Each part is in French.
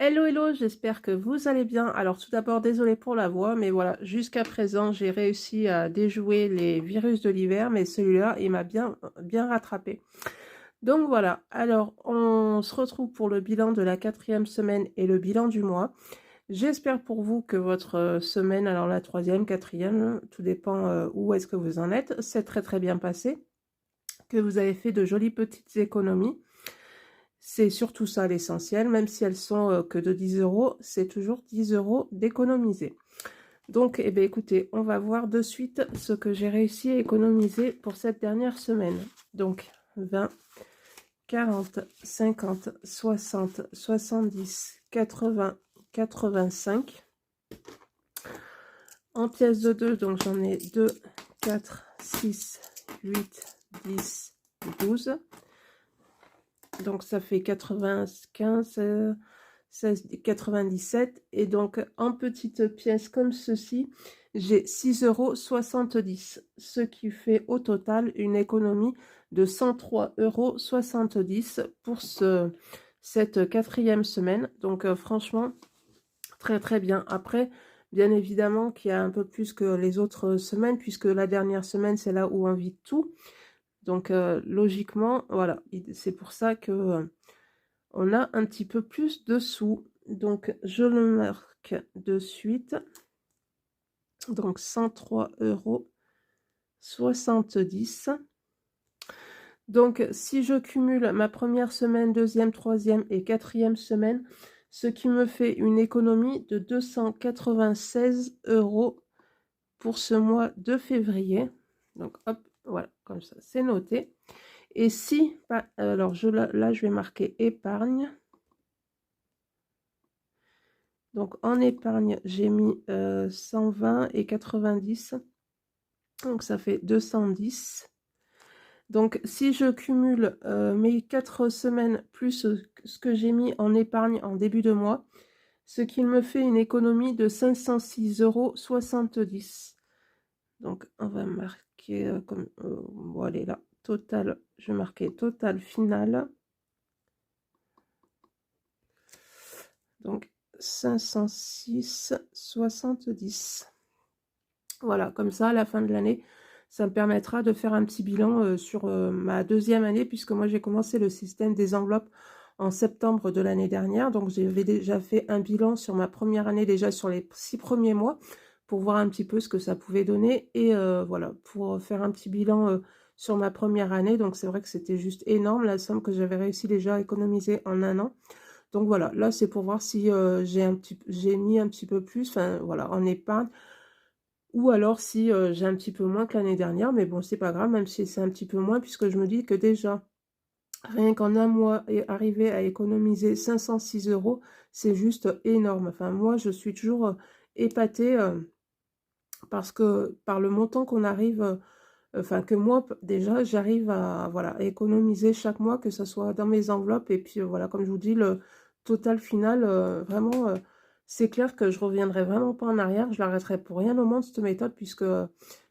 Hello, hello, j'espère que vous allez bien. Alors tout d'abord, désolé pour la voix, mais voilà, jusqu'à présent, j'ai réussi à déjouer les virus de l'hiver, mais celui-là, il m'a bien rattrapé. Donc voilà, alors on se retrouve pour le bilan de la 4e semaine et le bilan du mois. J'espère pour vous que votre semaine, alors la 3e, 4e, tout dépend où est-ce que vous en êtes, c'est très très bien passé, que vous avez fait de jolies petites économies. C'est surtout ça l'essentiel, même si elles sont que de 10 euros, c'est toujours 10 euros d'économiser. Donc, eh bien, écoutez, on va voir de suite ce que j'ai réussi à économiser pour cette dernière semaine. Donc, 20, 40, 50, 60, 70, 80, 85. En pièces de 2, donc j'en ai 2, 4, 6, 8, 10, 12. Donc ça fait 95, 16, 97. Et donc en petites pièces comme ceci, j'ai 6,70 €, ce qui fait au total une économie de 103,70 € pour cette 4e semaine. Donc franchement, très très bien. Après, bien évidemment qu'il y a un peu plus que les autres semaines, puisque la dernière semaine, c'est là où on vit tout. Donc logiquement, voilà, c'est pour ça que on a un petit peu plus de sous. Donc je le marque de suite. Donc 103,70 €. Donc si je cumule ma première semaine, deuxième, troisième et quatrième semaine, ce qui me fait une économie de 296 € pour ce mois de février. Donc hop, voilà, comme ça c'est noté. Et si, alors là, je vais marquer épargne. Donc en épargne, j'ai mis 120 et 90. Donc ça fait 210. Donc si je cumule mes 4 semaines plus ce que j'ai mis en épargne en début de mois, ce qui me fait une économie de 506,70 €. Donc on va marquer comme... bon, allez là, total, je vais marquer total final. Donc 506,70. Voilà, comme ça, à la fin de l'année, ça me permettra de faire un petit bilan sur ma deuxième année, puisque moi, j'ai commencé le système des enveloppes en septembre de l'année dernière. Donc, j'avais déjà fait un bilan sur ma première année, déjà sur les 6 premiers mois, pour voir un petit peu ce que ça pouvait donner. Et voilà, pour faire un petit bilan sur ma première année. Donc, c'est vrai que c'était juste énorme, la somme que j'avais réussi déjà à économiser en un an. Donc voilà, là c'est pour voir si j'ai mis un petit peu plus, enfin voilà, en épargne, ou alors si j'ai un petit peu moins que l'année dernière, mais bon, c'est pas grave, même si c'est un petit peu moins, puisque je me dis que déjà, rien qu'en un mois, arriver à économiser 506 €, c'est juste énorme. Enfin, moi, je suis toujours épatée parce que par le montant qu'on arrive, enfin que moi, déjà, j'arrive à, voilà, à économiser chaque mois, que ce soit dans mes enveloppes, et puis voilà, comme je vous dis, le total final, vraiment, c'est clair que je reviendrai vraiment pas en arrière, je l'arrêterai pour rien au monde, cette méthode, puisque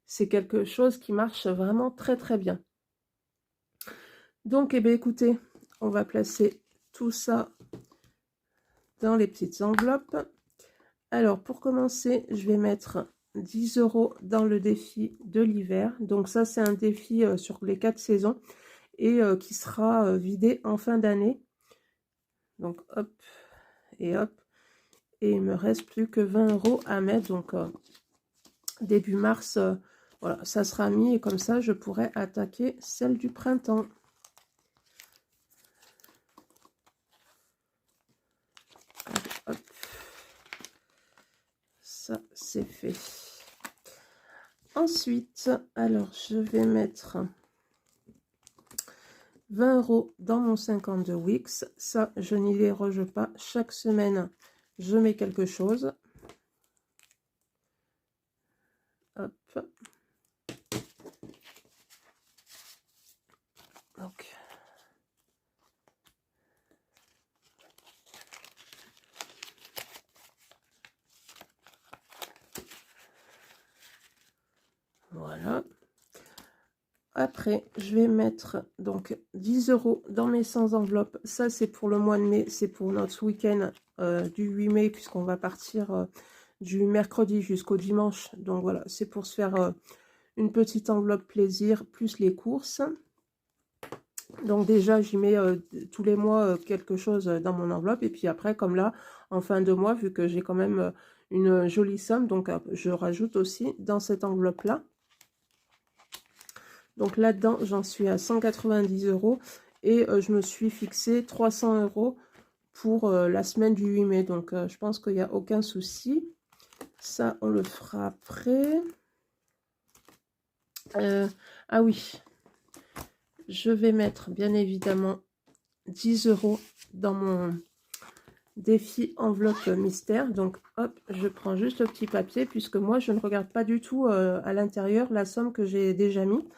c'est quelque chose qui marche vraiment très très bien. Donc, eh bien, écoutez, on va placer tout ça dans les petites enveloppes. Alors, pour commencer, je vais mettre 10 € dans le défi de l'hiver. Donc ça, c'est un défi sur les 4 saisons et qui sera vidé en fin d'année. Donc hop et hop. Et il me reste plus que 20 € à mettre. Donc début mars, voilà, ça sera mis et comme ça, je pourrai attaquer celle du printemps. Hop. Ça, c'est fait. Ensuite, alors, je vais mettre 20 € dans mon 52 Wix. Ça, je n'y déroge pas. Chaque semaine, je mets quelque chose. Hop. Donc. Voilà. après, je vais mettre donc 10 € dans mes 100 enveloppes. Ça, c'est pour le mois de mai, c'est pour notre week-end du 8 mai, puisqu'on va partir du mercredi jusqu'au dimanche. Donc voilà, c'est pour se faire une petite enveloppe plaisir, plus les courses. Donc déjà, j'y mets tous les mois quelque chose dans mon enveloppe. Et puis après, comme là, en fin de mois, vu que j'ai quand même une jolie somme, donc je rajoute aussi dans cette enveloppe-là. Donc là-dedans, j'en suis à 190 € et je me suis fixé 300 € pour la semaine du 8 mai. Donc je pense qu'il n'y a aucun souci. Ça, on le fera après. Ah oui, je vais mettre bien évidemment 10 € dans mon défi enveloppe mystère. Donc hop, je prends juste le petit papier puisque moi, je ne regarde pas du tout à l'intérieur la somme que j'ai déjà mis.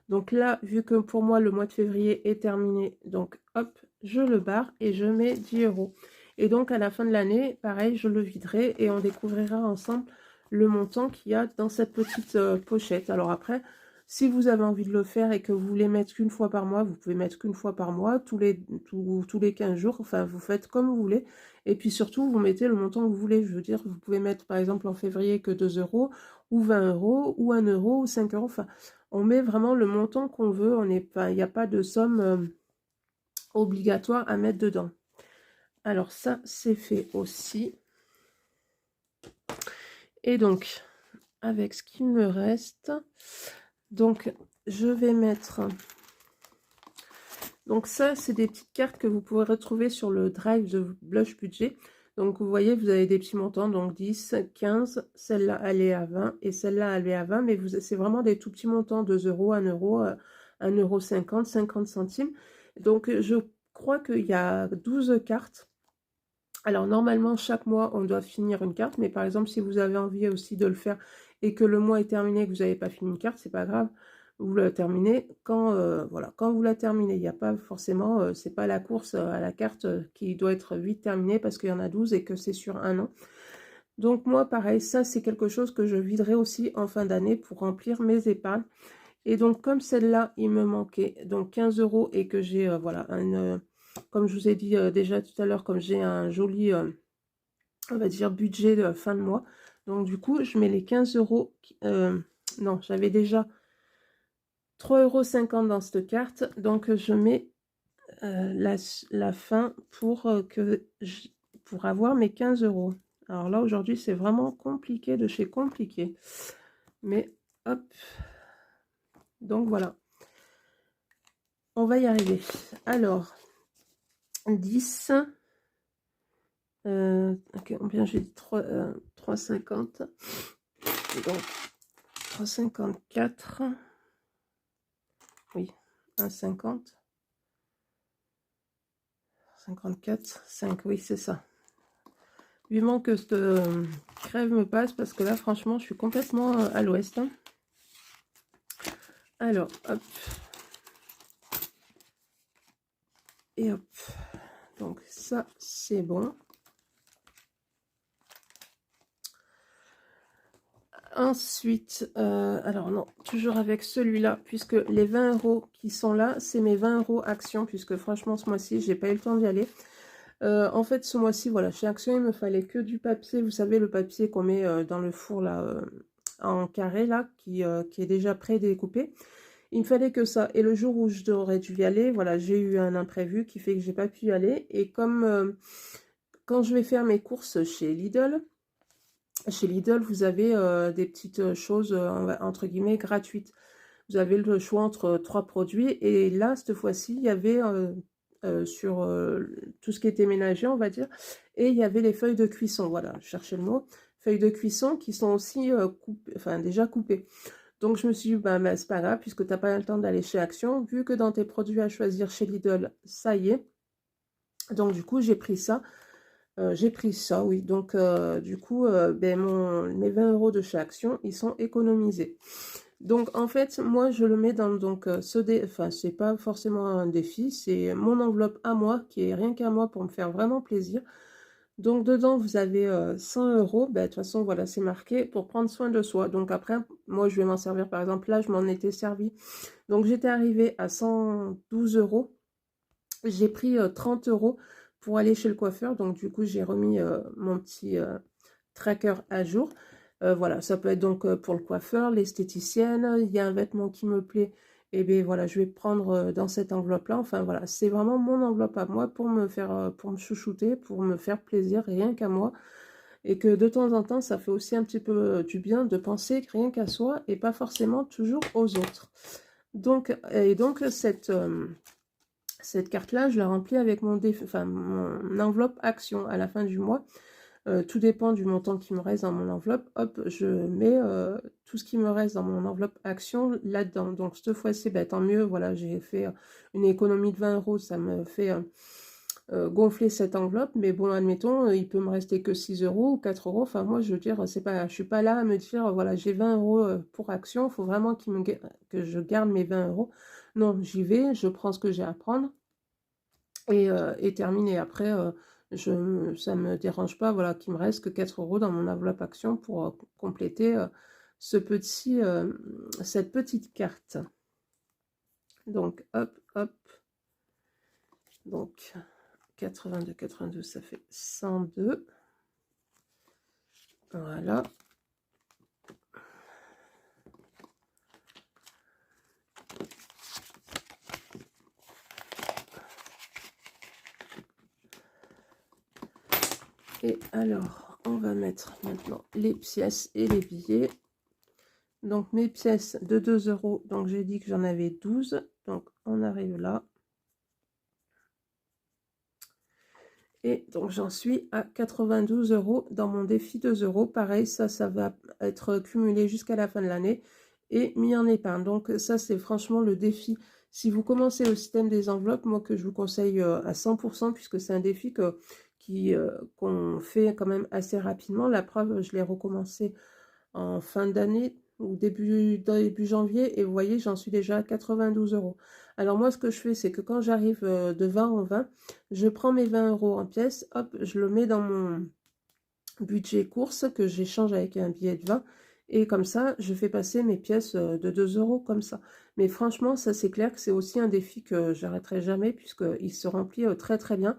Donc là, vu que pour moi, le mois de février est terminé, donc hop, je le barre et je mets 10 €. Et donc, à la fin de l'année, pareil, je le viderai et on découvrira ensemble le montant qu'il y a dans cette petite pochette. Alors après, si vous avez envie de le faire et que vous voulez mettre qu'une fois par mois, vous pouvez mettre qu'une fois par mois, tous les 15 jours. Enfin, vous faites comme vous voulez. Et puis surtout, vous mettez le montant que vous voulez. Je veux dire, vous pouvez mettre par exemple en février que 2 €, ou 20 € ou 1 €, ou 5 €. Enfin, on met vraiment le montant qu'on veut. Il n'y a pas de somme obligatoire à mettre dedans. Alors ça, c'est fait aussi. Et donc, avec ce qu'il me reste, donc je vais mettre... Donc ça, c'est des petites cartes que vous pourrez retrouver sur le drive de Blush Budget. Donc vous voyez, vous avez des petits montants, donc 10, 15, celle-là elle est à 20 et celle-là elle est à 20, mais c'est vraiment des tout petits montants, 2 €, 1 €, 1,50 €, 50 centimes. Donc je crois qu'il y a 12 cartes. Alors normalement chaque mois on doit finir une carte, mais par exemple si vous avez envie aussi de le faire et que le mois est terminé, que vous n'avez pas fini une carte, c'est pas grave. Vous la terminez quand, voilà, quand vous la terminez. Il n'y a pas forcément, c'est pas la course à la carte qui doit être vite terminée parce qu'il y en a 12 et que c'est sur un an. Donc moi, pareil, ça c'est quelque chose que je viderai aussi en fin d'année pour remplir mes épargnes. Et donc comme celle-là, il me manquait donc 15 € et que j'ai, voilà, comme je vous ai dit déjà tout à l'heure, comme j'ai un joli, on va dire, budget de fin de mois. Donc du coup, je mets les 15 €. Non, j'avais déjà 3,50 € dans cette carte, donc je mets la fin pour, pour avoir mes 15 €. Alors là, aujourd'hui, c'est vraiment compliqué de chez compliqué. Mais hop, donc voilà. On va y arriver. Alors, 10. Okay, combien j'ai dit 3,50. Donc, 3,54. Oui, 1,50. 54, 5, oui, c'est ça. Vivement que cette crève me passe, parce que là, franchement, je suis complètement à l'ouest. Hein. Alors, hop. Et hop. Donc, ça, c'est bon. Ensuite, alors non, toujours avec celui-là, puisque les 20 € qui sont là, c'est mes 20 € actions, puisque franchement, ce mois-ci, j'ai pas eu le temps d'y aller. En fait, ce mois-ci, voilà, chez Action, il me fallait que du papier. Vous savez, le papier qu'on met dans le four, là, en carré, là, qui est déjà pré-découpé. Il me fallait que ça. Et le jour où j'aurais dû y aller, voilà, j'ai eu un imprévu qui fait que j'ai pas pu y aller. Et comme quand je vais faire mes courses chez Lidl, vous avez des petites choses, entre guillemets, gratuites. Vous avez le choix entre 3 produits. Et là, cette fois-ci, il y avait... sur tout ce qui était ménager, on va dire, et il y avait les feuilles de cuisson, voilà, je cherchais le mot, feuilles de cuisson qui sont aussi coupées, enfin déjà coupées. Donc je me suis dit, bah, c'est pas grave, puisque tu n'as pas le temps d'aller chez Action, vu que dans tes produits à choisir chez Lidl, ça y est. Donc du coup, j'ai pris ça, oui. Donc du coup, ben, mes 20 € de chez Action, ils sont économisés. Donc en fait, moi je le mets dans enfin c'est pas forcément un défi, c'est mon enveloppe à moi qui est rien qu'à moi pour me faire vraiment plaisir. Donc dedans, vous avez 100 €. Ben, de toute façon, voilà, c'est marqué pour prendre soin de soi. Donc après, moi, je vais m'en servir. Par exemple, là, je m'en étais servi. Donc j'étais arrivée à 112 €. J'ai pris 30 € pour aller chez le coiffeur. Donc du coup, j'ai remis mon petit tracker à jour. Voilà, ça peut être donc pour le coiffeur, l'esthéticienne. Il y a un vêtement qui me plaît. Et bien voilà, je vais prendre dans cette enveloppe-là. Enfin voilà, c'est vraiment mon enveloppe à moi pour me faire, pour me chouchouter, pour me faire plaisir, rien qu'à moi. Et que de temps en temps, ça fait aussi un petit peu du bien de penser rien qu'à soi et pas forcément toujours aux autres. Donc, et donc cette carte-là, je la remplis avec mon enveloppe action à la fin du mois. Tout dépend du montant qui me reste dans mon enveloppe. Hop, je mets tout ce qui me reste dans mon enveloppe action là-dedans. Donc cette fois-ci, bah, tant mieux. Voilà, j'ai fait une économie de 20 €. Ça me fait gonfler cette enveloppe. Mais bon, admettons, il peut me rester que 6 € ou 4 €. Enfin, moi, je veux dire, c'est pas, je suis pas là à me dire, voilà, j'ai 20 € pour action. Il faut vraiment que je garde mes 20 €. Non, j'y vais, je prends ce que j'ai à prendre et terminé. Après, ça ne me dérange pas, voilà, qu'il me reste que 4 € dans mon enveloppe action pour compléter cette petite carte. Donc, hop, hop. Donc, 82, 82, ça fait 102. Voilà. Et alors, on va mettre maintenant les pièces et les billets. Donc, mes pièces de 2 €, donc j'ai dit que j'en avais 12. Donc, on arrive là. Et donc, j'en suis à 92 € dans mon défi 2 €. Pareil, ça va être cumulé jusqu'à la fin de l'année et mis en épargne. Donc, ça, c'est franchement le défi. Si vous commencez le système des enveloppes, moi, que je vous conseille à 100%, puisque c'est un défi qu'on fait quand même assez rapidement. La preuve, je l'ai recommencé en fin d'année ou début janvier et vous voyez, j'en suis déjà à 92 €. Alors moi, ce que je fais, c'est que quand j'arrive de 20 en 20, je prends mes 20 € en pièces, hop, je le mets dans mon budget course que j'échange avec un billet de 20 et comme ça, je fais passer mes pièces de 2 € comme ça. Mais franchement, ça c'est clair que c'est aussi un défi que j'arrêterai jamais puisqu'il se remplit très très bien.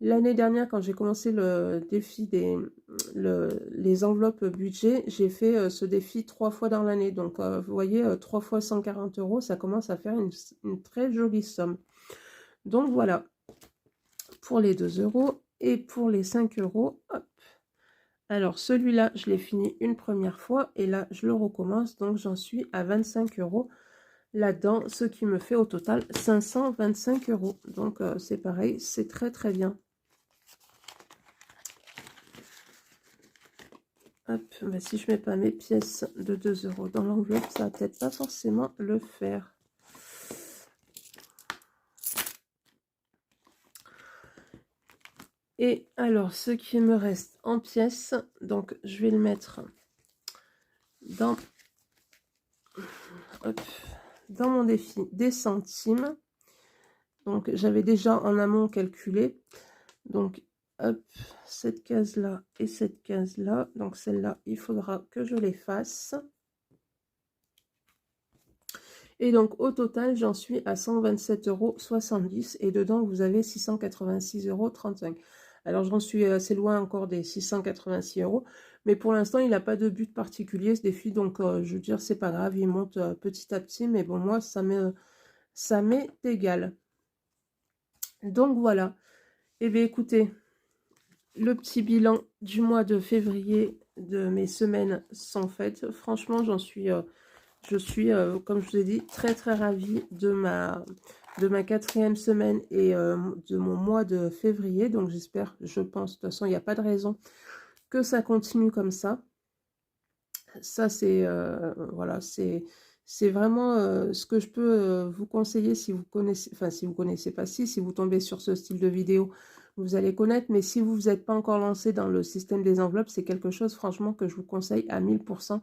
L'année dernière, quand j'ai commencé le défi les enveloppes budget, j'ai fait ce défi 3 fois dans l'année. Donc, vous voyez, 3 fois 140 €, ça commence à faire une très jolie somme. Donc, voilà, pour les 2 € et pour les 5 €. Hop. Alors, celui-là, je l'ai fini une première fois et là, je le recommence. Donc, j'en suis à 25 € là-dedans, ce qui me fait au total 525 €. Donc, c'est pareil, c'est très, très bien. Hop, bah si je mets pas mes pièces de 2 € dans l'enveloppe, ça va peut-être pas forcément le faire. Et alors, ce qui me reste en pièces, donc je vais le mettre dans, hop, dans mon défi des centimes. Donc, j'avais déjà en amont calculé. Donc, hop, cette case-là et cette case-là. Donc, celle-là, il faudra que je les fasse. Et donc, au total, j'en suis à 127,70 € et dedans, vous avez 686,35 €. Alors, j'en suis assez loin encore des 686 €, mais pour l'instant, il n'a pas de but particulier, ce défi. Donc, je veux dire, c'est pas grave, il monte petit à petit, mais bon, moi, ça m'est égal. Donc, voilà. Eh bien, écoutez, le petit bilan du mois de février de mes semaines sont faites. Franchement, je suis, comme je vous ai dit, très très ravie de ma 4e semaine et de mon mois de février. Donc j'espère, je pense, de toute façon, il n'y a pas de raison que ça continue comme ça. Ça, c'est voilà, c'est vraiment ce que je peux vous conseiller si vous connaissez, enfin si vous connaissez pas, si vous tombez sur ce style de vidéo, vous allez connaître, mais si vous n'êtes pas encore lancé dans le système des enveloppes, c'est quelque chose franchement que je vous conseille à 1000%.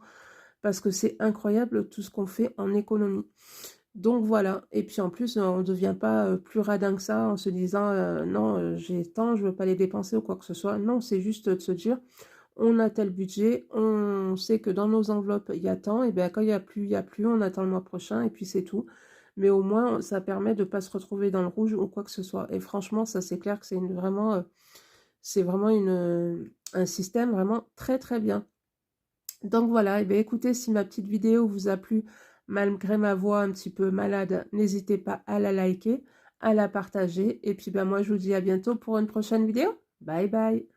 Parce que c'est incroyable tout ce qu'on fait en économie. Donc voilà, et puis en plus, on ne devient pas plus radin que ça en se disant non, j'ai tant, je veux pas les dépenser ou quoi que ce soit. Non, c'est juste de se dire, on a tel budget, on sait que dans nos enveloppes, il y a tant, et bien quand il y a plus, on attend le mois prochain, et puis c'est tout. Mais au moins, ça permet de ne pas se retrouver dans le rouge ou quoi que ce soit. Et franchement, ça c'est clair que c'est vraiment un système vraiment très très bien. Donc voilà, et bien écoutez, si ma petite vidéo vous a plu, malgré ma voix un petit peu malade, n'hésitez pas à la liker, à la partager. Et puis ben moi je vous dis à bientôt pour une prochaine vidéo. Bye bye.